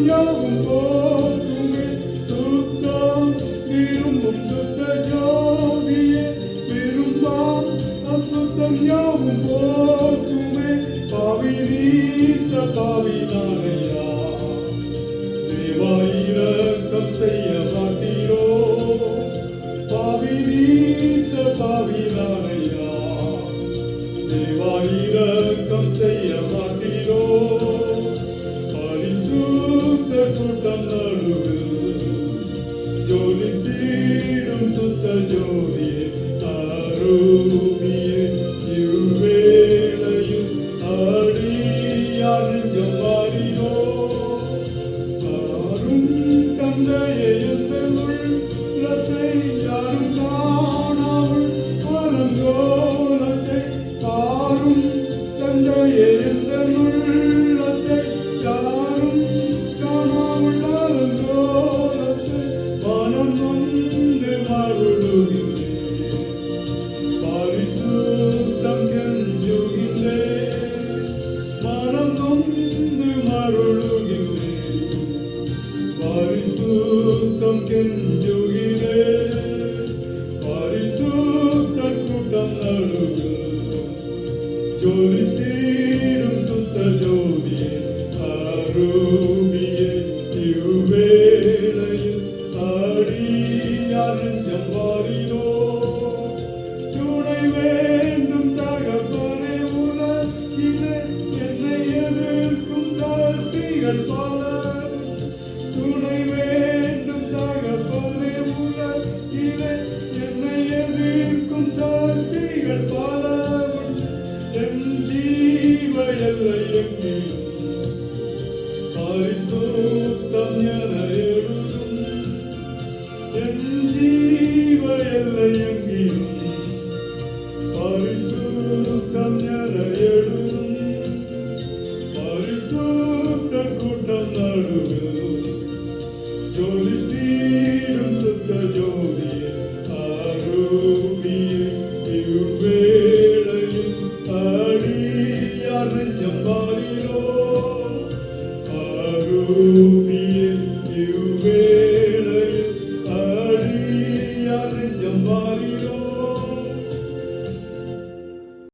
யாவும் போக்குமே சுத்தம் விரும்பும் சுத்த ஜோதியே விரும்பா அசுத்தம் யாவும் போக்குமே பாவி நீச பாவி நானையா தேவா இரக்கம் செய்ய மாட்டீரோ பாவி நீச பாவி நானையா தேவா இரக்கம் செய்ய மாட்டீரோ கூட்டம் நடுவில் ஜோலித்தீடும் சுத்த ஜோதியே ஆரோபியே இவ்வேளையில் ஆடியாரிஞ்சம் மாறினோ ஆரும் தந்தையை எந்த உள்ளத்தை யாரும் காணாமல் அலங்கோலத்தை ஆரும் தந்தையை எந்த உள்ளத்தை யாரும் பரிசுத்தம் கெஞ்சுகின்றே மனம் நொந்து மருளுகின்றே பரிசுத்தம் கெஞ்சுகின்றே பரிசுத்த கூட்டம் நடுவில் ஜொலித்தீரும் சுத்த ஜோதியே அரூபியே இவ்வேளையில் ஆடியாரிஞ்சம் மாறினோ துணை வேண்டும் தகப்பனே உலகிலே என்னை எதிர்க்கும் சக்திகள் பல துணை வேண்டும் தகப்பனே உலகிலே என்னை எதிர்க்கும் சக்திகள் பல என் ஜீவ எல்லை எங்கிலும் பரிசுத்தம் என எழுதும் என் ஜீவ எல்லை எங்கிலும் பரிசுத்தம் என எழுதும் பரிசுத்த கூட்டம் நடுவில் ஜொலி